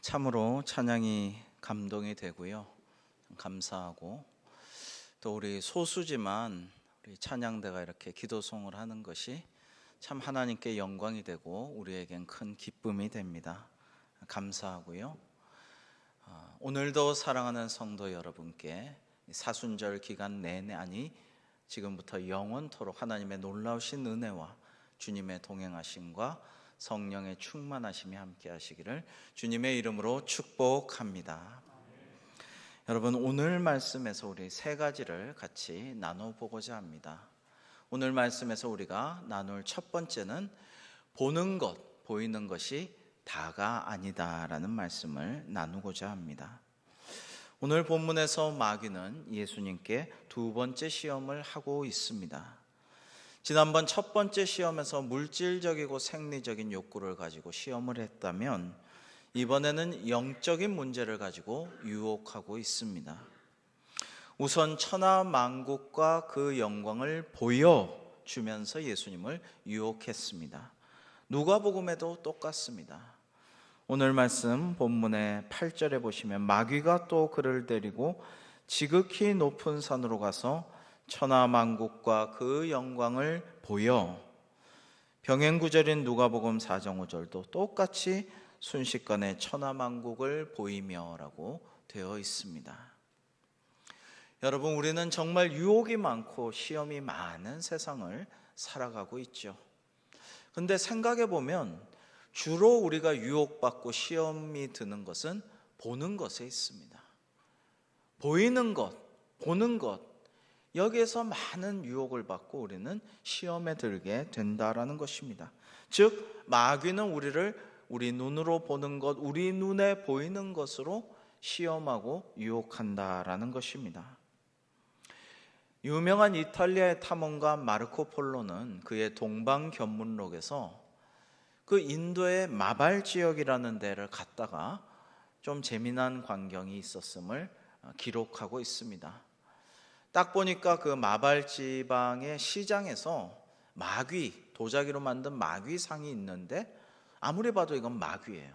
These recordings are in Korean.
참으로 찬양이 감동이 되고요. 감사하고 또 우리 소수지만 우리 찬양대가 이렇게 기도송을 하는 것이 참 하나님께 영광이 되고 우리에겐 큰 기쁨이 됩니다. 감사하고요. 오늘도 사랑하는 성도 여러분께 사순절 기간 내내 지금부터 영원토록 하나님의 놀라우신 은혜와 주님의 동행하심과 성령의 충만하심이 함께 하시기를 주님의 이름으로 축복합니다. 여러분, 오늘 말씀에서 우리 세 가지를 같이 나눠보고자 합니다. 오늘 말씀에서 우리가 나눌 첫 번째는 보는 것, 보이는 것이 다가 아니다라는 말씀을 나누고자 합니다. 오늘 본문에서 마귀는 예수님께 두 번째 시험을 하고 있습니다. 지난번 첫 번째 시험에서 물질적이고 생리적인 욕구를 가지고 시험을 했다면 이번에는 영적인 문제를 가지고 유혹하고 있습니다. 우선 천하만국과 그 영광을 보여주면서 예수님을 유혹했습니다. 누가복음에도 똑같습니다. 오늘 말씀 본문의 8절에 보시면 마귀가 또 그를 데리고 지극히 높은 산으로 가서 천하만국과 그 영광을 보여. 병행구절인 누가복음 4장 5절도 똑같이 순식간에 천하만국을 보이며 라고 되어 있습니다. 여러분, 우리는 정말 유혹이 많고 시험이 많은 세상을 살아가고 있죠. 근데 생각해 보면 주로 우리가 유혹받고 시험이 드는 것은 보는 것에 있습니다. 보이는 것, 보는 것, 여기에서 많은 유혹을 받고 우리는 시험에 들게 된다라는 것입니다. 즉 마귀는 우리를 우리 눈으로 보는 것, 우리 눈에 보이는 것으로 시험하고 유혹한다라는 것입니다. 유명한 이탈리아의 탐험가 마르코 폴로는 그의 동방견문록에서 그 인도의 마발 지역이라는 데를 갔다가 좀 재미난 광경이 있었음을 기록하고 있습니다. 딱 보니까 그 마발 지방의 시장에서 마귀, 도자기로 만든 마귀상이 있는데 아무리 봐도 이건 마귀예요.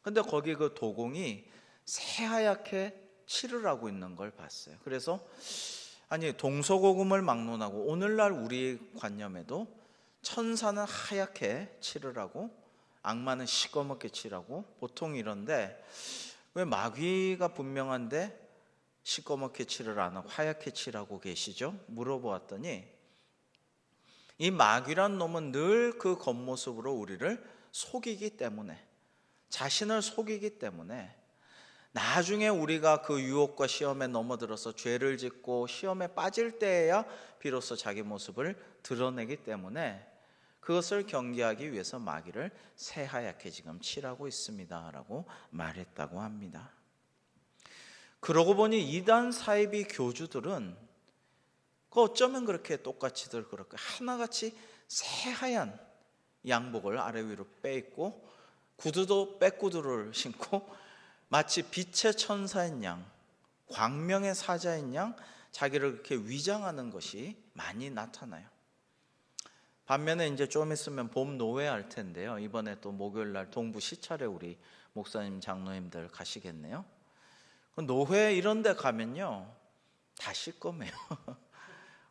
근데 거기 그 도공이 새하얗게 칠을 하고 있는 걸 봤어요. 그래서 동서고금을 막론하고 오늘날 우리 관념에도 천사는 하얗게 칠을 하고 악마는 시꺼멓게 칠하고 보통 이런데 왜 마귀가 분명한데 시꺼멓게 칠을 안 하고 하얗게 칠하고 계시죠? 물어보았더니 이 마귀란 놈은 늘 그 겉모습으로 우리를 속이기 때문에, 자신을 속이기 때문에 나중에 우리가 그 유혹과 시험에 넘어들어서 죄를 짓고 시험에 빠질 때에야 비로소 자기 모습을 드러내기 때문에 그것을 경계하기 위해서 마귀를 새하얗게 지금 칠하고 있습니다 라고 말했다고 합니다. 그러고 보니 이단 사이비 교주들은 어쩌면 그렇게 똑같이들 그렇게 하나같이 새하얀 양복을 아래 위로 빼입고 구두도 빼구두를 신고 마치 빛의 천사인 양, 광명의 사자인 양 자기를 그렇게 위장하는 것이 많이 나타나요. 반면에 이제 좀 있으면 봄 노회 할 텐데요. 이번에 또 목요일 날 동부 시찰에 우리 목사님 장로님들 가시겠네요. 노회 이런 데 가면요 다 시꺼매요.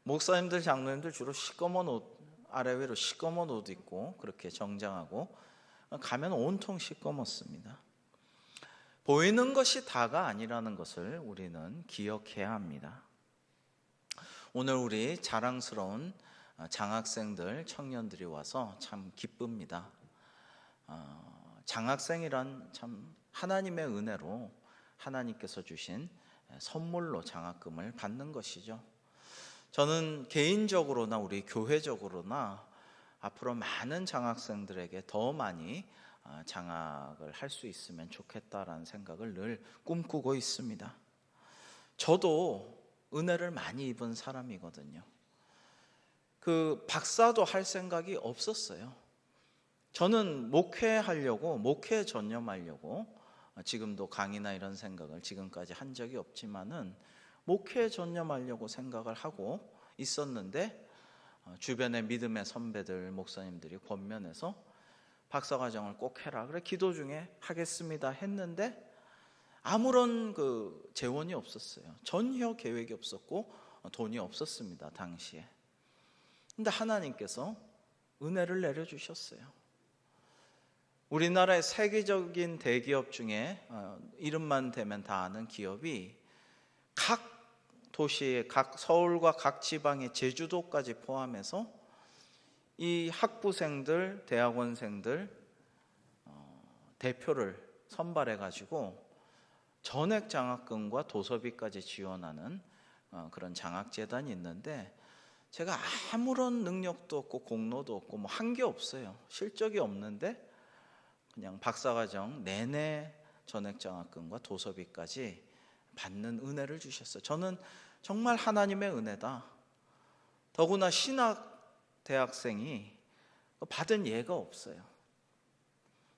목사님들 장로님들 주로 시꺼먼 옷, 아래 위로 시꺼먼 옷 입고 그렇게 정장하고 가면 온통 시꺼멓습니다. 보이는 것이 다가 아니라는 것을 우리는 기억해야 합니다. 오늘 우리 자랑스러운 장학생들, 청년들이 와서 참 기쁩니다. 장학생이란 참 하나님의 은혜로 하나님께서 주신 선물로 장학금을 받는 것이죠. 저는 개인적으로나 우리 교회적으로나 앞으로 많은 장학생들에게 더 많이 장학을 할 수 있으면 좋겠다라는 생각을 늘 꿈꾸고 있습니다. 저도 은혜를 많이 입은 사람이거든요. 그 박사도 할 생각이 없었어요. 저는 목회 전념하려고 지금도 강의나 이런 생각을 지금까지 한 적이 없지만은 목회에 전념하려고 생각을 하고 있었는데 주변의 믿음의 선배들, 목사님들이 권면해서 박사과정을 꼭 해라. 그래 기도 중에 하겠습니다 했는데 아무런 그 재원이 없었어요. 전혀 계획이 없었고 돈이 없었습니다, 당시에. 근데 하나님께서 은혜를 내려주셨어요. 우리나라의 세계적인 대기업 중에 이름만 대면 다 아는 기업이 각 도시에, 각 서울과 각 지방의 제주도까지 포함해서 이 학부생들, 대학원생들 대표를 선발해 가지고 전액 장학금과 도서비까지 지원하는 그런 장학재단이 있는데, 제가 아무런 능력도 없고 공로도 없고 뭐 한 게 없어요. 실적이 없는데 그냥 박사과정 내내 전액 장학금과 도서비까지 받는 은혜를 주셨어요. 저는 정말 하나님의 은혜다. 더구나 신학 대학생이 받은 예가 없어요.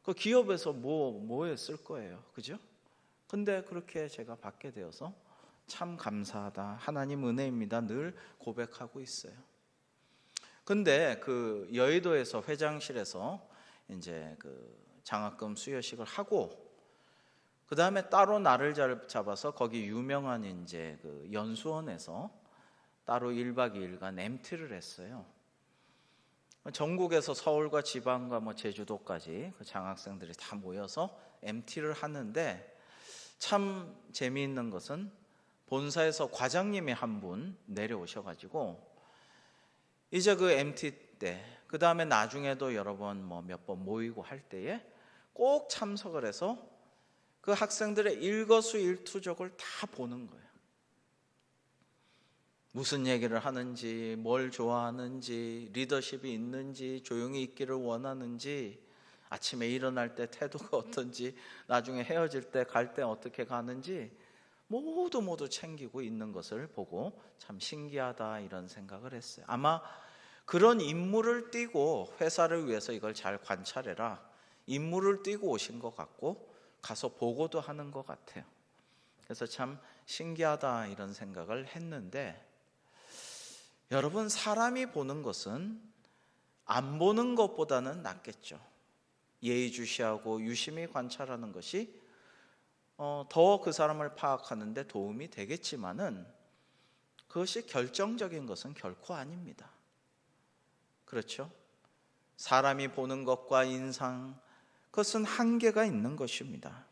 그 기업에서 뭐에 쓸 거예요, 그죠? 근데 그렇게 제가 받게 되어서 참 감사하다, 하나님 은혜입니다, 늘 고백하고 있어요. 근데 그 여의도에서 회장실에서 이제 그 장학금 수여식을 하고 그 다음에 따로 날을 잡아서 거기 유명한 이제 그 연수원에서 따로 1박 2일간 MT를 했어요. 전국에서 서울과 지방과 뭐 제주도까지 그 장학생들이 다 모여서 MT를 하는데, 참 재미있는 것은 본사에서 과장님이 한 분 내려오셔가지고 이제 그 MT 때, 그 다음에 나중에도 여러 번 뭐 몇 번 모이고 할 때에 꼭 참석을 해서 그 학생들의 일거수일투족을 다 보는 거예요. 무슨 얘기를 하는지, 뭘 좋아하는지, 리더십이 있는지, 조용히 있기를 원하는지, 아침에 일어날 때 태도가 어떤지, 나중에 헤어질 때 갈 때 어떻게 가는지 모두 챙기고 있는 것을 보고 참 신기하다, 이런 생각을 했어요. 아마 그런 임무를 띠고 회사를 위해서 이걸 잘 관찰해라, 임무를 띠고 오신 것 같고 가서 보고도 하는 것 같아요. 그래서 참 신기하다, 이런 생각을 했는데, 여러분, 사람이 보는 것은 안 보는 것보다는 낫겠죠. 예의주시하고 유심히 관찰하는 것이 더 그 사람을 파악하는 데 도움이 되겠지만은 그것이 결정적인 것은 결코 아닙니다. 그렇죠? 사람이 보는 것과 인상, 그것은 한계가 있는 것입니다.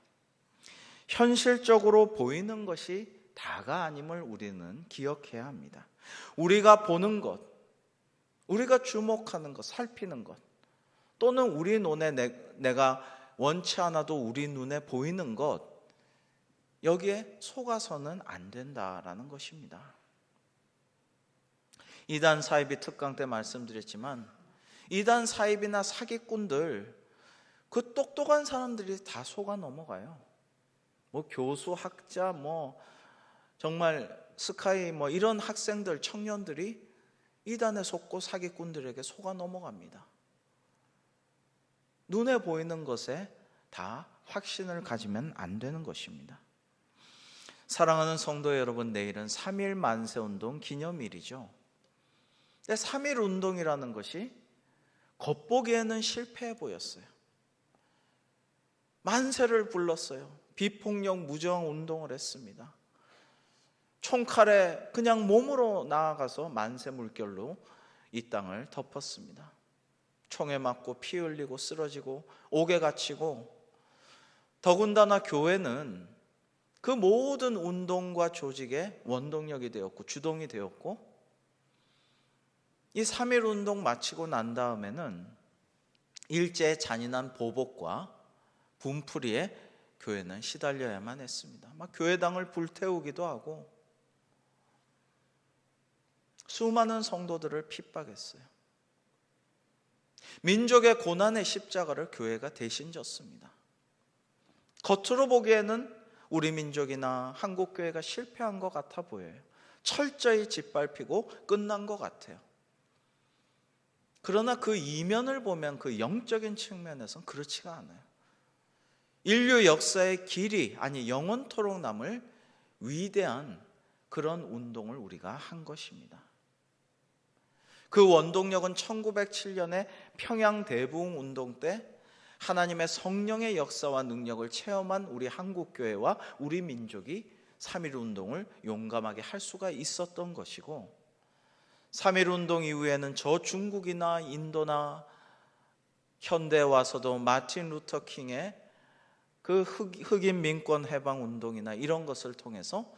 현실적으로 보이는 것이 다가 아님을 우리는 기억해야 합니다. 우리가 보는 것, 우리가 주목하는 것, 살피는 것, 또는 우리 눈에 내가 원치 않아도 우리 눈에 보이는 것, 여기에 속아서는 안 된다라는 것입니다. 이단 사이비 특강 때 말씀드렸지만, 이단 사이비나 사기꾼들, 그 똑똑한 사람들이 다 속아 넘어가요. 뭐 교수, 학자, 뭐 정말 스카이 뭐 이런 학생들, 청년들이 이단에 속고 사기꾼들에게 속아 넘어갑니다. 눈에 보이는 것에 다 확신을 가지면 안 되는 것입니다. 사랑하는 성도 여러분, 내일은 3.1 만세운동 기념일이죠. 근데 3.1 운동이라는 것이 겉보기에는 실패해 보였어요. 만세를 불렀어요. 비폭력 무저항 운동을 했습니다. 총칼에 그냥 몸으로 나아가서 만세 물결로 이 땅을 덮었습니다. 총에 맞고 피 흘리고 쓰러지고 옥에 갇히고, 더군다나 교회는 그 모든 운동과 조직의 원동력이 되었고 주동이 되었고, 이 3.1 운동 마치고 난 다음에는 일제의 잔인한 보복과 분풀이에 교회는 시달려야만 했습니다. 막 교회당을 불태우기도 하고 수많은 성도들을 핍박했어요. 민족의 고난의 십자가를 교회가 대신 졌습니다. 겉으로 보기에는 우리 민족이나 한국교회가 실패한 것 같아 보여요. 철저히 짓밟히고 끝난 것 같아요. 그러나 그 이면을 보면 그 영적인 측면에서는 그렇지가 않아요. 인류 역사의 길이, 아니 영원토록 남을 위대한 그런 운동을 우리가 한 것입니다. 그 원동력은 1907년에 평양 대부흥 운동 때 하나님의 성령의 역사와 능력을 체험한 우리 한국교회와 우리 민족이 3.1운동을 용감하게 할 수가 있었던 것이고, 3.1운동 이후에는 저 중국이나 인도나 현대에 와서도 마틴 루터 킹의 그 흑인 민권 해방 운동이나 이런 것을 통해서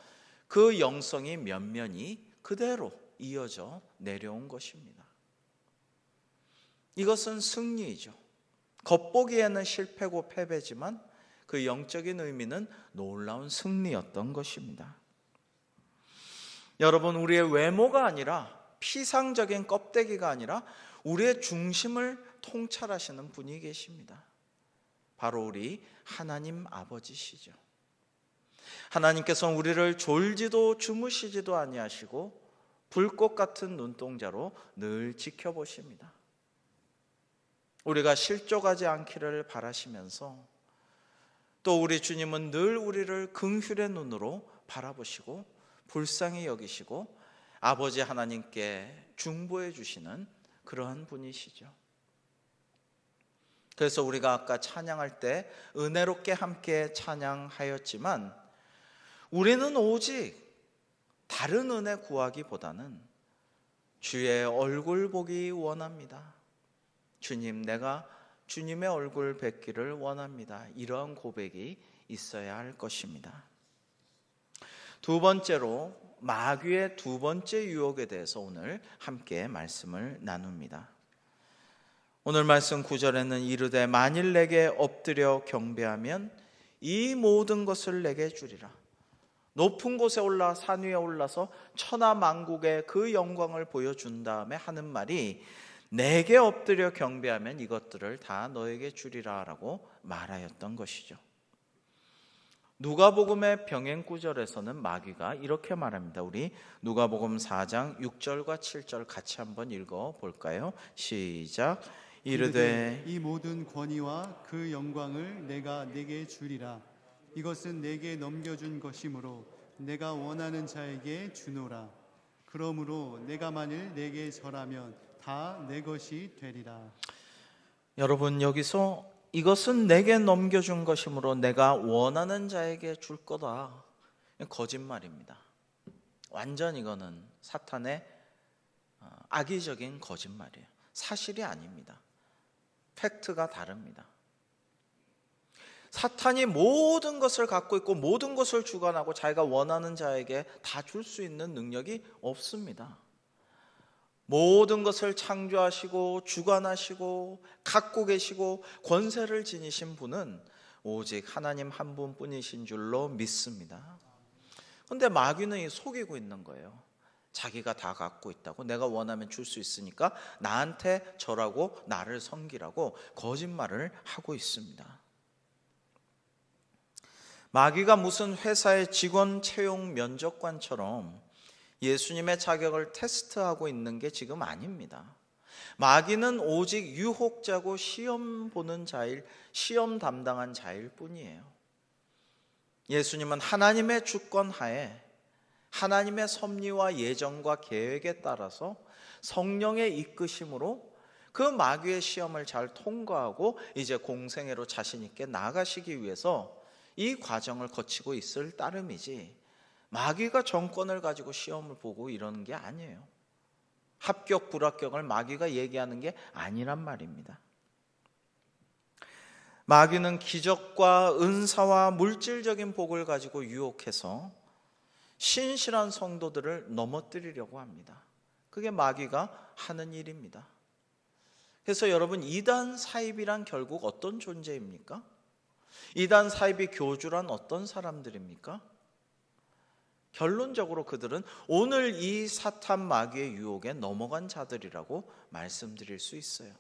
그 영성이 면면이 그대로 이어져 내려온 것입니다. 이것은 승리이죠. 겉보기에는 실패고 패배지만 그 영적인 의미는 놀라운 승리였던 것입니다. 여러분, 우리의 외모가 아니라, 피상적인 껍데기가 아니라 우리의 중심을 통찰하시는 분이 계십니다. 바로 우리 하나님 아버지시죠. 하나님께서는 우리를 졸지도 주무시지도 아니하시고 불꽃 같은 눈동자로 늘 지켜보십니다. 우리가 실족하지 않기를 바라시면서, 또 우리 주님은 늘 우리를 긍휼의 눈으로 바라보시고 불쌍히 여기시고 아버지 하나님께 중보해 주시는 그러한 분이시죠. 그래서 우리가 아까 찬양할 때 은혜롭게 함께 찬양하였지만, 우리는 오직 다른 은혜 구하기보다는 주의 얼굴 보기 원합니다. 주님, 내가 주님의 얼굴 뵙기를 원합니다. 이러한 고백이 있어야 할 것입니다. 두 번째로, 마귀의 두 번째 유혹에 대해서 오늘 함께 말씀을 나눕니다. 오늘 말씀 9절에는 이르되 만일 내게 엎드려 경배하면 이 모든 것을 내게 주리라. 높은 곳에 올라 산 위에 올라서 천하만국의 그 영광을 보여준 다음에 하는 말이, 내게 엎드려 경배하면 이것들을 다 너에게 주리라 라고 말하였던 것이죠. 누가복음의 병행 구절에서는 마귀가 이렇게 말합니다. 우리 누가복음 4장 6절과 7절 같이 한번 읽어볼까요? 시작. 이르되 이 모든 권위와 그 영광을 내가 내게 주리라. 이것은 내게 넘겨준 것이므로 내가 원하는 자에게 주노라. 그러므로 내가 만일 내게 절하면 다 내 것이 되리라. 여러분, 여기서 이것은 내게 넘겨준 것이므로 내가 원하는 자에게 줄 거다, 거짓말입니다. 완전 이거는 사탄의 악의적인 거짓말이에요. 사실이 아닙니다. 팩트가 다릅니다. 사탄이 모든 것을 갖고 있고 모든 것을 주관하고 자기가 원하는 자에게 다 줄 수 있는 능력이 없습니다. 모든 것을 창조하시고 주관하시고 갖고 계시고 권세를 지니신 분은 오직 하나님 한 분뿐이신 줄로 믿습니다. 그런데 마귀는 속이고 있는 거예요. 자기가 다 갖고 있다고, 내가 원하면 줄 수 있으니까 나한테 절하고 나를 섬기라고 거짓말을 하고 있습니다. 마귀가 무슨 회사의 직원 채용 면접관처럼 예수님의 자격을 테스트하고 있는 게 지금 아닙니다. 마귀는 오직 유혹자고 시험 보는 자일, 시험 담당한 자일 뿐이에요. 예수님은 하나님의 주권 하에 하나님의 섭리와 예정과 계획에 따라서 성령의 이끄심으로 그 마귀의 시험을 잘 통과하고 이제 공생애로 자신 있게 나아가시기 위해서 이 과정을 거치고 있을 따름이지, 마귀가 정권을 가지고 시험을 보고 이러는 게 아니에요. 합격 불합격을 마귀가 얘기하는 게 아니란 말입니다. 마귀는 기적과 은사와 물질적인 복을 가지고 유혹해서 신실한 성도들을 넘어뜨리려고 합니다. 그게 마귀가 하는 일입니다. 그래서 여러분, 이단 사입이란 결국 어떤 존재입니까? 이단 사입이 교주란 어떤 사람들입니까? 결론적으로 그들은 오늘 이 사탄 마귀의 유혹에 넘어간 자들이라고 말씀드릴 수 있어요.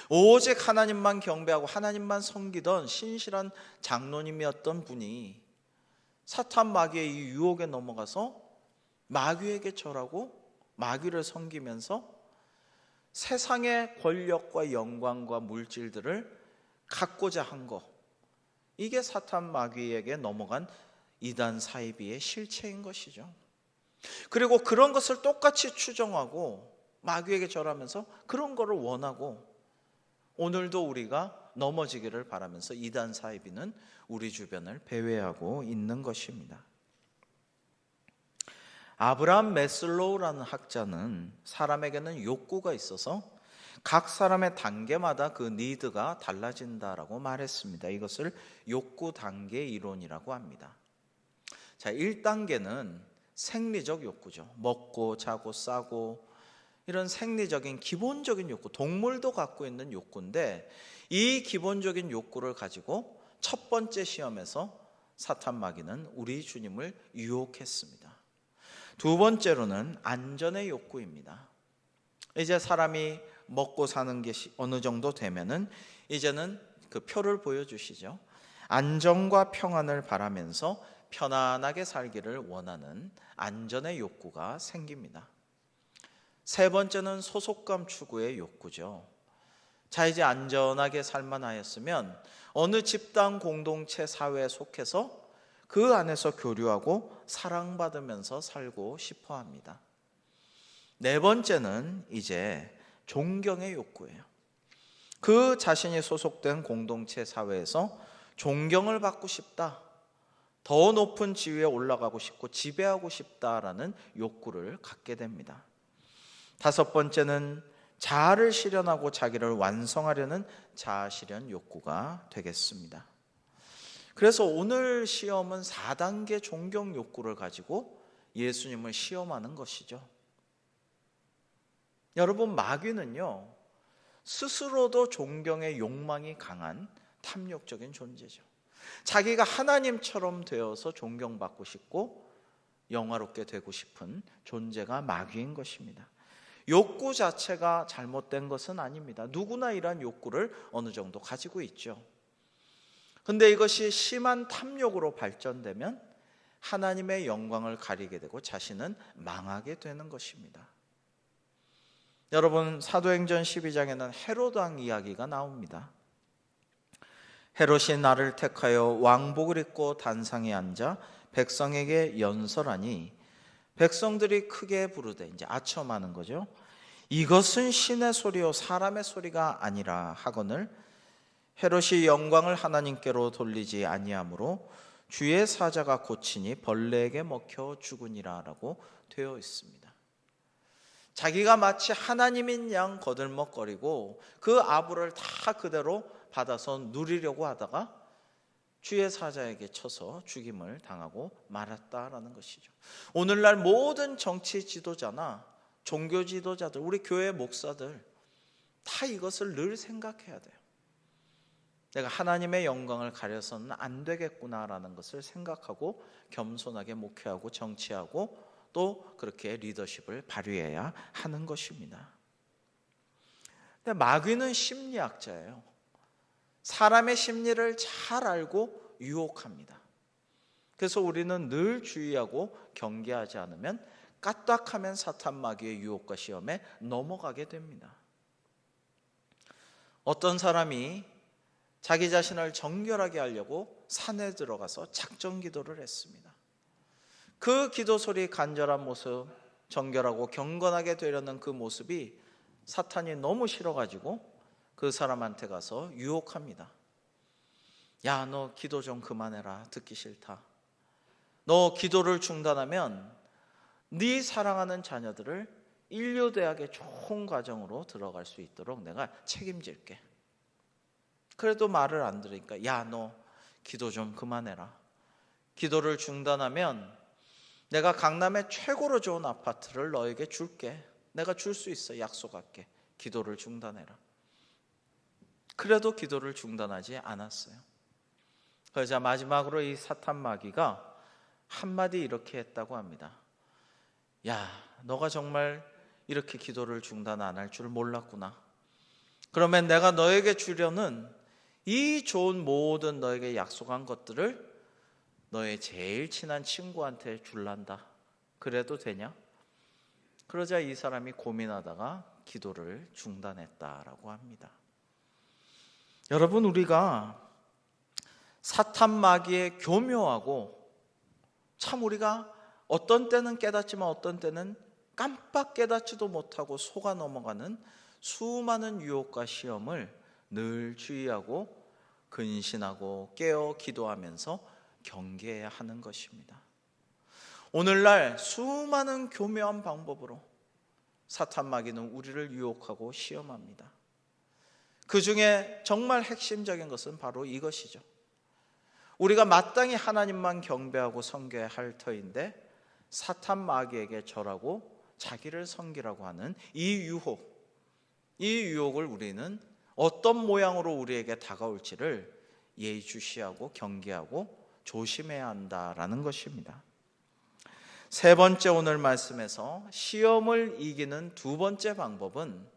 오직 하나님만 경배하고 하나님만 섬기던 신실한 장로님이었던 분이 사탄 마귀의 이 유혹에 넘어가서 마귀에게 절하고 마귀를 섬기면서 세상의 권력과 영광과 물질들을 갖고자 한 것, 이게 사탄 마귀에게 넘어간 이단 사이비의 실체인 것이죠. 그리고 그런 것을 똑같이 추정하고 마귀에게 절하면서 그런 거를 원하고, 오늘도 우리가 넘어지기를 바라면서 이단 사이비는 우리 주변을 배회하고 있는 것입니다. 아브라함 매슬로우라는 학자는 사람에게는 욕구가 있어서 각 사람의 단계마다 그 니드가 달라진다라고 말했습니다. 이것을 욕구 단계 이론이라고 합니다. 자, 1단계는 생리적 욕구죠. 먹고 자고 싸고 이런 생리적인 기본적인 욕구, 동물도 갖고 있는 욕구인데 이 기본적인 욕구를 가지고 첫 번째 시험에서 사탄 마귀는 우리 주님을 유혹했습니다. 두 번째로는 안전의 욕구입니다. 이제 사람이 먹고 사는 게 어느 정도 되면은 이제는 그 표를 보여주시죠. 안정과 평안을 바라면서 편안하게 살기를 원하는 안전의 욕구가 생깁니다. 세 번째는 소속감 추구의 욕구죠. 자, 이제 안전하게 살만하였으면 어느 집단, 공동체, 사회에 속해서 그 안에서 교류하고 사랑받으면서 살고 싶어 합니다. 네 번째는 이제 존경의 욕구예요. 그 자신이 소속된 공동체, 사회에서 존경을 받고 싶다, 더 높은 지위에 올라가고 싶고 지배하고 싶다라는 욕구를 갖게 됩니다. 다섯 번째는 자아를 실현하고 자기를 완성하려는 자아 실현 욕구가 되겠습니다. 그래서 오늘 시험은 4단계 존경 욕구를 가지고 예수님을 시험하는 것이죠. 여러분, 마귀는요, 스스로도 존경의 욕망이 강한 탐욕적인 존재죠. 자기가 하나님처럼 되어서 존경받고 싶고 영화롭게 되고 싶은 존재가 마귀인 것입니다. 욕구 자체가 잘못된 것은 아닙니다. 누구나 이러한 욕구를 어느 정도 가지고 있죠. 근데 이것이 심한 탐욕으로 발전되면 하나님의 영광을 가리게 되고 자신은 망하게 되는 것입니다. 여러분, 사도행전 12장에는 헤롯 왕 이야기가 나옵니다. 헤롯이 나를 택하여 왕복을 입고 단상에 앉아 백성에게 연설하니 백성들이 크게 부르되, 이제 아첨하는 거죠. 이것은 신의 소리요 사람의 소리가 아니라 하거늘 헤롯이 영광을 하나님께로 돌리지 아니하므로 주의 사자가 고치니 벌레에게 먹혀 죽으니라 라고 되어 있습니다. 자기가 마치 하나님인 양 거들먹거리고 그 아부를 다 그대로 받아서 누리려고 하다가 주의 사자에게 쳐서 죽임을 당하고 말았다라는 것이죠. 오늘날 모든 정치 지도자나 종교 지도자들, 우리 교회 목사들 다 이것을 늘 생각해야 돼요. 내가 하나님의 영광을 가려서는 안 되겠구나라는 것을 생각하고 겸손하게 목회하고 정치하고 또 그렇게 리더십을 발휘해야 하는 것입니다. 근데 마귀는 심리학자예요. 사람의 심리를 잘 알고 유혹합니다. 그래서 우리는 늘 주의하고 경계하지 않으면 까딱하면 사탄 마귀의 유혹과 시험에 넘어가게 됩니다. 어떤 사람이 자기 자신을 정결하게 하려고 산에 들어가서 작정 기도를 했습니다. 그 기도 소리 간절한 모습, 정결하고 경건하게 되려는 그 모습이 사탄이 너무 싫어가지고 그 사람한테 가서 유혹합니다. 야, 너 기도 좀 그만해라. 듣기 싫다. 너 기도를 중단하면 네 사랑하는 자녀들을 인류대학의 좋은 과정으로 들어갈 수 있도록 내가 책임질게. 그래도 말을 안 들으니까 야, 너 기도 좀 그만해라. 기도를 중단하면 내가 강남의 최고로 좋은 아파트를 너에게 줄게. 내가 줄 수 있어. 약속할게. 기도를 중단해라. 그래도 기도를 중단하지 않았어요. 그러자 마지막으로 이 사탄 마귀가 한마디 이렇게 했다고 합니다. 야, 너가 정말 이렇게 기도를 중단 안 할 줄 몰랐구나. 그러면 내가 너에게 주려는 이 좋은 모든 너에게 약속한 것들을 너의 제일 친한 친구한테 줄란다. 그래도 되냐? 그러자 이 사람이 고민하다가 기도를 중단했다라고 합니다. 여러분, 우리가 사탄 마귀의 교묘하고 참 우리가 어떤 때는 깨닫지만 어떤 때는 깜빡 깨닫지도 못하고 속아 넘어가는 수많은 유혹과 시험을 늘 주의하고 근신하고 깨어 기도하면서 경계해야 하는 것입니다. 오늘날 수많은 교묘한 방법으로 사탄 마귀는 우리를 유혹하고 시험합니다. 그 중에 정말 핵심적인 것은 바로 이것이죠. 우리가 마땅히 하나님만 경배하고 섬겨야 할 터인데 사탄 마귀에게 절하고 자기를 섬기라고 하는 이 유혹을 우리는 어떤 모양으로 우리에게 다가올지를 예의주시하고 경계하고 조심해야 한다라는 것입니다. 세 번째, 오늘 말씀에서 시험을 이기는 두 번째 방법은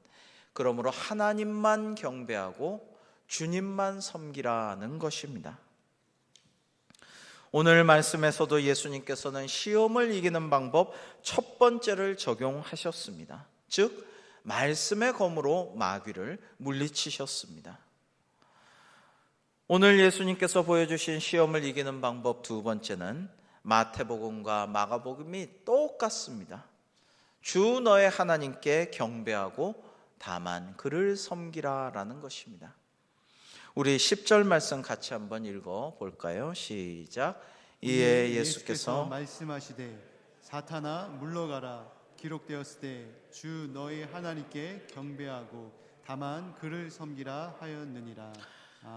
그러므로 하나님만 경배하고 주님만 섬기라는 것입니다. 오늘 말씀에서도 예수님께서는 시험을 이기는 방법 첫 번째를 적용하셨습니다. 즉 말씀의 검으로 마귀를 물리치셨습니다. 오늘 예수님께서 보여주신 시험을 이기는 방법 두 번째는 마태복음과 마가복음이 똑같습니다. 주 너의 하나님께 경배하고 다만 그를 섬기라라는 것입니다. 우리 10절 말씀 같이 한번 읽어볼까요? 시작. 이에 예수께서 말씀하시되 사탄아 물러가라 기록되었으되 주 너희 하나님께 경배하고 다만 그를 섬기라 하였느니라.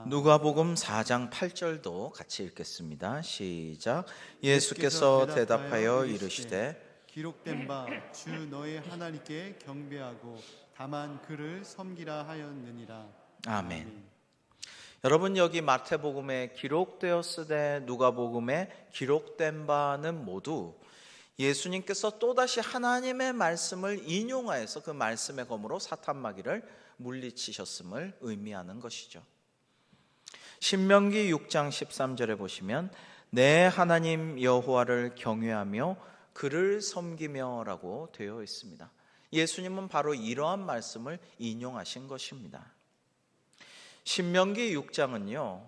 누가복음 4장 8절도 같이 읽겠습니다. 시작. 예수께서 대답하여 이르시되 기록된 바 주 너희 하나님께 경배하고 다만 그를 섬기라 하였느니라. 아멘. 여러분, 여기 마태복음에 기록되었으되 누가복음에 기록된 바는 모두 예수님께서 또다시 하나님의 말씀을 인용하여서 그 말씀의 검으로 사탄 마귀를 물리치셨음을 의미하는 것이죠. 신명기 6장 13절에 보시면 내 하나님 여호와를 경외하며 그를 섬기며 라고 되어 있습니다. 예수님은 바로 이러한 말씀을 인용하신 것입니다. 신명기 6장은요,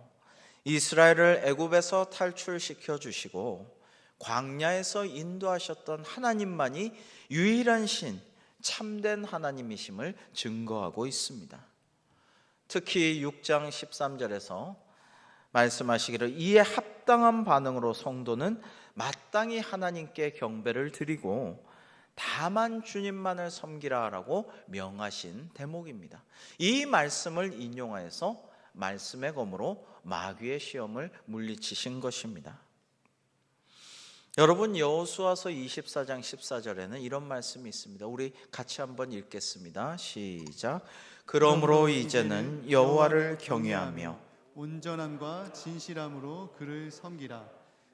이스라엘을 애굽에서 탈출시켜 주시고 광야에서 인도하셨던 하나님만이 유일한 신, 참된 하나님이심을 증거하고 있습니다. 특히 6장 13절에서 말씀하시기를 이에 합당한 반응으로 성도는 마땅히 하나님께 경배를 드리고 다만 주님만을 섬기라라고 명하신 대목입니다. 이 말씀을 인용하여서 말씀의 검으로 마귀의 시험을 물리치신 것입니다. 여러분, 여호수아서 24장 14절에는 이런 말씀이 있습니다. 우리 같이 한번 읽겠습니다. 시작. 그러므로 이제는 여호와를 경외하며 온전함과 진실함으로 그를 섬기라.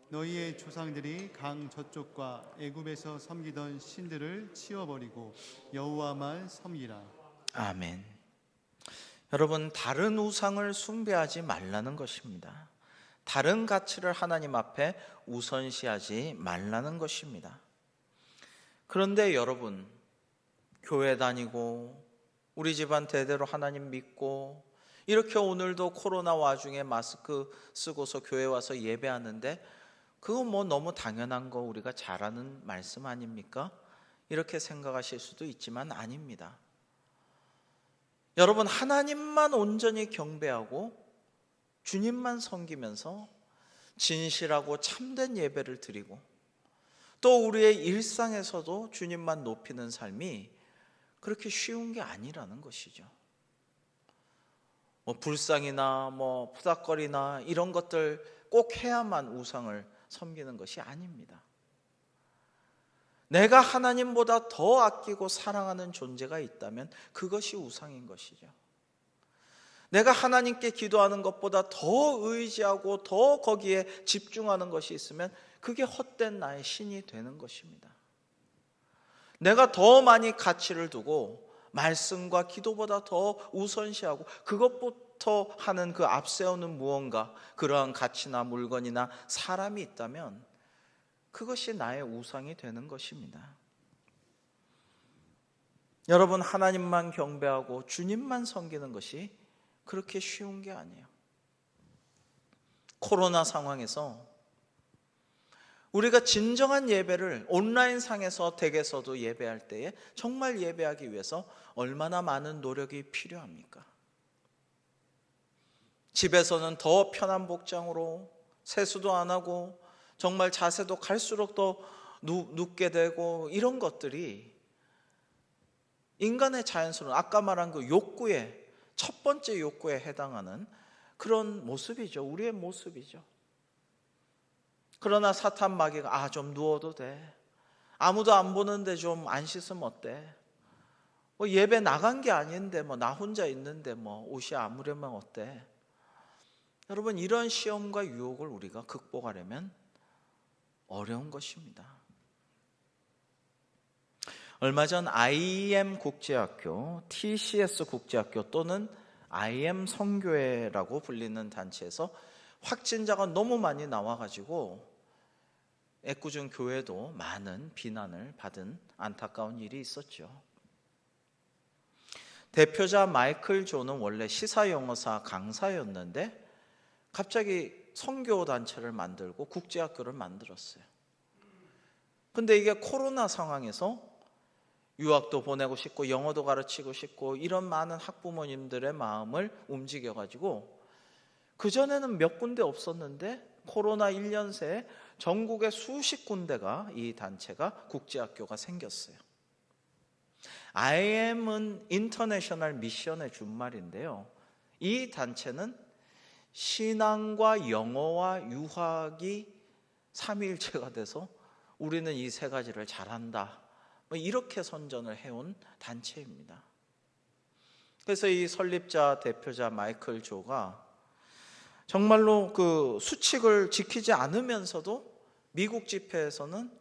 너희의 조상들이 강 저쪽과 애굽에서 섬기던 신들을 치워버리고 여호와만 섬기라. 아멘. 여러분, 다른 우상을 숭배하지 말라는 것입니다. 다른 가치를 하나님 앞에 우선시하지 말라는 것입니다. 그런데 여러분, 교회 다니고 우리 집안 대대로 하나님 믿고 이렇게 오늘도 코로나 와중에 마스크 쓰고서 교회 와서 예배하는데 그거 뭐 너무 당연한 거 우리가 잘하는 말씀 아닙니까? 이렇게 생각하실 수도 있지만 아닙니다. 여러분, 하나님만 온전히 경배하고 주님만 섬기면서 진실하고 참된 예배를 드리고 또 우리의 일상에서도 주님만 높이는 삶이 그렇게 쉬운 게 아니라는 것이죠. 불상이나 푸닥거리나 이런 것들 꼭 해야만 우상을 섬기는 것이 아닙니다. 내가 하나님보다 더 아끼고 사랑하는 존재가 있다면 그것이 우상인 것이죠. 내가 하나님께 기도하는 것보다 더 의지하고 더 거기에 집중하는 것이 있으면 그게 헛된 나의 신이 되는 것입니다. 내가 더 많이 가치를 두고 말씀과 기도보다 더 우선시하고 그것부터 하는 그 앞세우는 무언가, 그러한 가치나 물건이나 사람이 있다면 그것이 나의 우상이 되는 것입니다. 여러분, 하나님만 경배하고 주님만 섬기는 것이 그렇게 쉬운 게 아니에요. 코로나 상황에서 우리가 진정한 예배를 온라인 상에서 댁에서도 예배할 때에 정말 예배하기 위해서 얼마나 많은 노력이 필요합니까? 집에서는 더 편한 복장으로 세수도 안 하고 정말 자세도 갈수록 더 눕게 되고, 이런 것들이 인간의 자연스러운, 아까 말한 그 욕구의 첫 번째 욕구에 해당하는 그런 모습이죠. 우리의 모습이죠. 그러나 사탄 마귀가 좀 누워도 돼, 아무도 안 보는데 좀 안 씻으면 어때, 예배 나간 게 아닌데 나 혼자 있는데 옷이 아무려면 어때. 여러분, 이런 시험과 유혹을 우리가 극복하려면 어려운 것입니다. 얼마 전 IM 국제학교, TCS 국제학교 또는 IM 선교회라고 불리는 단체에서 확진자가 너무 많이 나와가지고 애꿎은 교회도 많은 비난을 받은 안타까운 일이 있었죠. 대표자 마이클 조는 원래 시사영어사 강사였는데 갑자기 선교 단체를 만들고 국제학교를 만들었어요. 근데 이게 코로나 상황에서 유학도 보내고 싶고 영어도 가르치고 싶고 이런 많은 학부모님들의 마음을 움직여가지고, 그전에는 몇 군데 없었는데 코로나 1년 새에 전국에 수십 군데가 이 단체가 국제학교가 생겼어요. IM은 인터내셔널 미션의 준말인데요, 이 단체는 신앙과 영어와 유학이 삼위일체가 돼서 우리는 이 세 가지를 잘한다, 이렇게 선전을 해온 단체입니다. 그래서 이 설립자 대표자 마이클 조가 정말로 그 수칙을 지키지 않으면서도 미국 집회에서는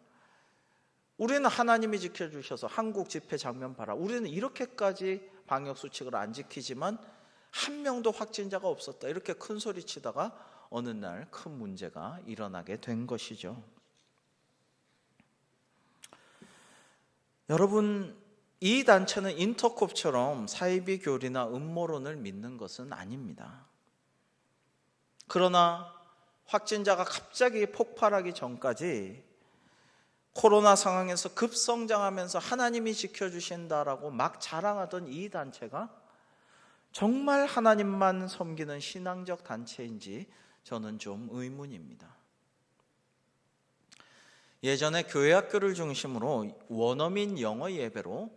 우리는 하나님이 지켜주셔서 한국 집회 장면 봐라, 우리는 이렇게까지 방역 수칙을 안 지키지만 한 명도 확진자가 없었다, 이렇게 큰 소리 치다가 어느 날 큰 문제가 일어나게 된 것이죠. 여러분, 이 단체는 인터콥처럼 사이비 교리나 음모론을 믿는 것은 아닙니다. 그러나 확진자가 갑자기 폭발하기 전까지 코로나 상황에서 급성장하면서 하나님이 지켜주신다라고 막 자랑하던 이 단체가 정말 하나님만 섬기는 신앙적 단체인지 저는 좀 의문입니다. 예전에 교회 학교를 중심으로 원어민 영어 예배로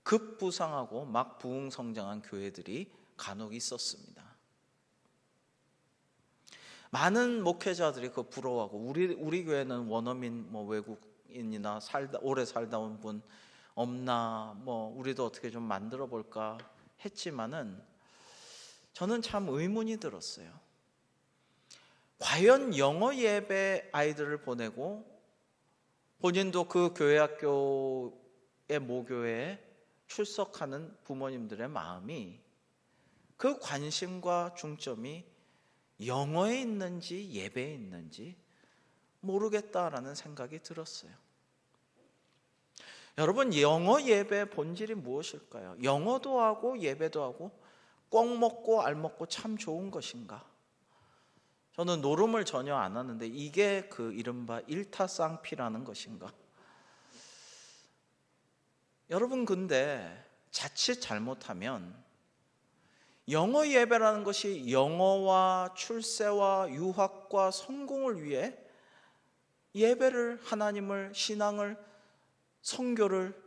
급부상하고 막 부흥성장한 교회들이 간혹 있었습니다. 많은 목회자들이 그 부러워하고, 우리 교회는 원어민 외국인이나 오래 살다 온 분 없나, 우리도 어떻게 좀 만들어 볼까 했지만은 저는 참 의문이 들었어요. 과연 영어 예배 아이들을 보내고 본인도 그 교회 학교의 모교회에 출석하는 부모님들의 마음이, 그 관심과 중점이 영어에 있는지 예배에 있는지 모르겠다라는 생각이 들었어요. 여러분, 영어 예배의 본질이 무엇일까요? 영어도 하고 예배도 하고 꼭 먹고 알 먹고 참 좋은 것인가? 저는 노름을 전혀 안 하는데 이게 그 이른바 일타쌍피라는 것인가? 여러분, 근데 자칫 잘못하면 영어 예배라는 것이 영어와 출세와 유학과 성공을 위해 예배를, 하나님을, 신앙을, 선교를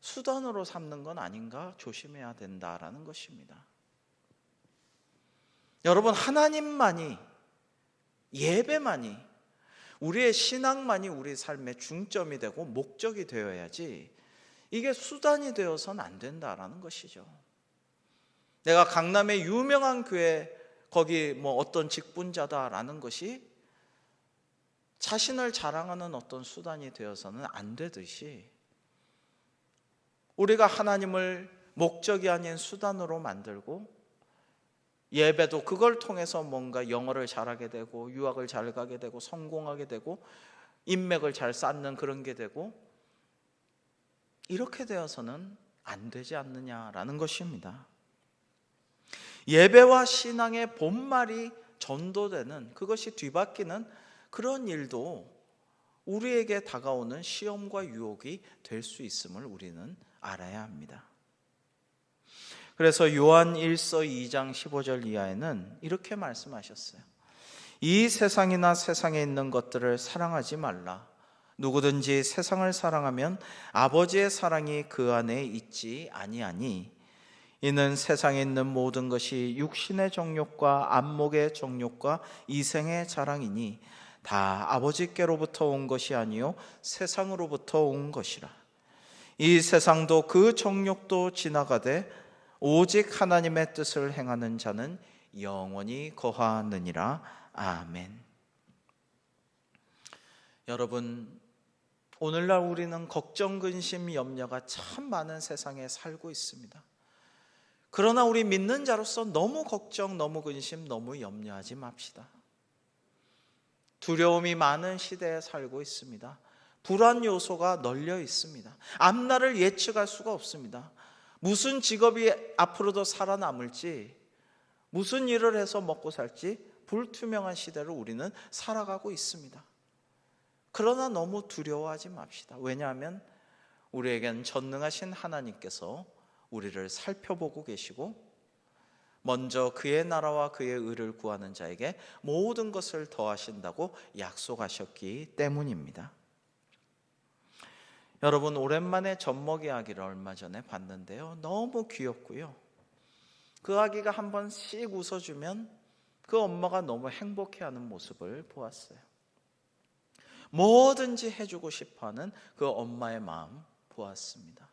수단으로 삼는 건 아닌가 조심해야 된다라는 것입니다. 여러분, 하나님만이, 예배만이, 우리의 신앙만이 우리 삶의 중점이 되고 목적이 되어야지 이게 수단이 되어서는 안 된다라는 것이죠. 내가 강남의 유명한 교회 거기 어떤 직분자다라는 것이 자신을 자랑하는 어떤 수단이 되어서는 안 되듯이, 우리가 하나님을 목적이 아닌 수단으로 만들고 예배도 그걸 통해서 뭔가 영어를 잘하게 되고 유학을 잘 가게 되고 성공하게 되고 인맥을 잘 쌓는 그런 게 되고, 이렇게 되어서는 안 되지 않느냐라는 것입니다. 예배와 신앙의 본말이 전도되는, 그것이 뒤바뀌는 그런 일도 우리에게 다가오는 시험과 유혹이 될 수 있음을 우리는 알아야 합니다. 그래서 요한 1서 2장 15절 이하에는 이렇게 말씀하셨어요. 이 세상이나 세상에 있는 것들을 사랑하지 말라. 누구든지 세상을 사랑하면 아버지의 사랑이 그 안에 있지 아니하니, 이는 세상에 있는 모든 것이 육신의 정욕과 안목의 정욕과 이생의 자랑이니 다 아버지께로부터 온 것이 아니요 세상으로부터 온 것이라. 이 세상도 그 정욕도 지나가되 오직 하나님의 뜻을 행하는 자는 영원히 거하느니라. 아멘. 여러분, 오늘날 우리는 걱정, 근심, 염려가 참 많은 세상에 살고 있습니다. 그러나 우리 믿는 자로서 너무 걱정, 너무 근심, 너무 염려하지 맙시다. 두려움이 많은 시대에 살고 있습니다. 불안 요소가 널려 있습니다. 앞날을 예측할 수가 없습니다. 무슨 직업이 앞으로도 살아남을지, 무슨 일을 해서 먹고 살지 불투명한 시대를 우리는 살아가고 있습니다. 그러나 너무 두려워하지 맙시다. 왜냐하면 우리에겐 전능하신 하나님께서 우리를 살펴보고 계시고, 먼저 그의 나라와 그의 의를 구하는 자에게 모든 것을 더하신다고 약속하셨기 때문입니다. 여러분, 오랜만에 젖먹이 아기를 얼마 전에 봤는데요, 너무 귀엽고요, 그 아기가 한 번씩 웃어주면 그 엄마가 너무 행복해하는 모습을 보았어요. 뭐든지 해주고 싶어하는 그 엄마의 마음 보았습니다.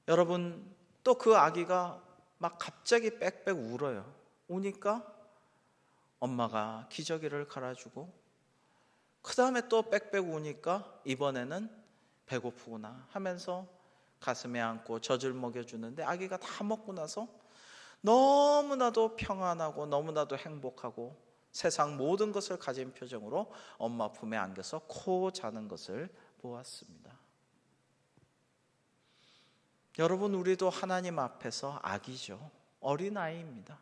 여러분, 또 그 아기가 막 갑자기 빽빽 울어요. 우니까 엄마가 기저귀를 갈아주고, 그 다음에 또 빽빽 우니까 이번에는 배고프구나 하면서 가슴에 안고 젖을 먹여주는데, 아기가 다 먹고 나서 너무나도 평안하고 너무나도 행복하고 세상 모든 것을 가진 표정으로 엄마 품에 안겨서 코 자는 것을 보았습니다. 여러분, 우리도 하나님 앞에서 아기죠. 어린아이입니다.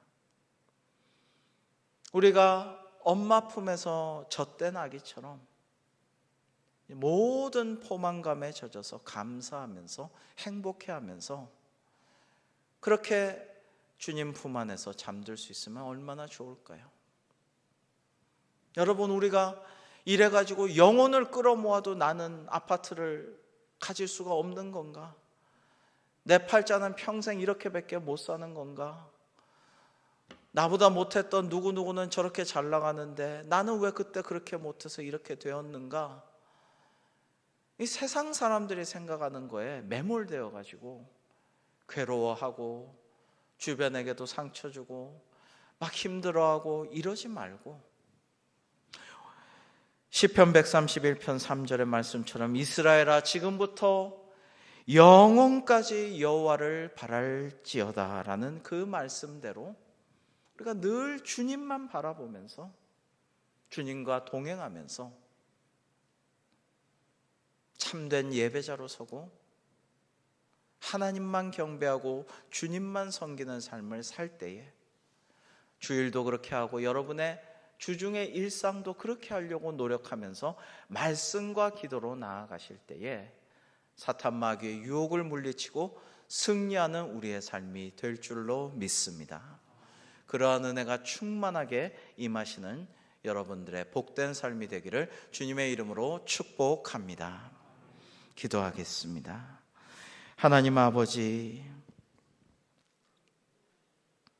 우리가 엄마 품에서 젖된 아기처럼 모든 포만감에 젖어서 감사하면서 행복해하면서 그렇게 주님 품 안에서 잠들 수 있으면 얼마나 좋을까요? 여러분, 우리가 이래가지고 영혼을 끌어모아도 나는 아파트를 가질 수가 없는 건가? 내 팔자는 평생 이렇게밖에 못 사는 건가? 나보다 못했던 누구누구는 저렇게 잘 나가는데 나는 왜 그때 그렇게 못해서 이렇게 되었는가? 이 세상 사람들이 생각하는 거에 매몰되어 가지고 괴로워하고 주변에게도 상처 주고 막 힘들어하고 이러지 말고, 시편 131편 3절의 말씀처럼 이스라엘아, 지금부터 영원까지 여호와를 바랄지어다 라는 그 말씀대로 우리가 늘 주님만 바라보면서 주님과 동행하면서 참된 예배자로 서고 하나님만 경배하고 주님만 섬기는 삶을 살 때에, 주일도 그렇게 하고 여러분의 주중의 일상도 그렇게 하려고 노력하면서 말씀과 기도로 나아가실 때에 사탄 마귀의 유혹을 물리치고 승리하는 우리의 삶이 될 줄로 믿습니다. 그러한 은혜가 충만하게 임하시는 여러분들의 복된 삶이 되기를 주님의 이름으로 축복합니다. 기도하겠습니다. 하나님 아버지,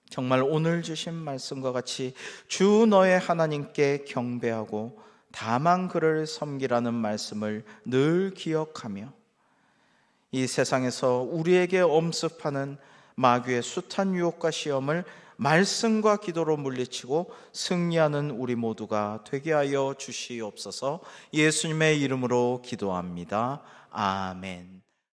정말 오늘 주신 말씀과 같이 주 너의 하나님께 경배하고 다만 그를 섬기라는 말씀을 늘 기억하며 이 세상에서 우리에게 엄습하는 마귀의 숱한 유혹과 시험을 말씀과 기도로 물리치고 승리하는 우리 모두가 되게 하여 주시옵소서. 예수님의 이름으로 기도합니다. 아멘.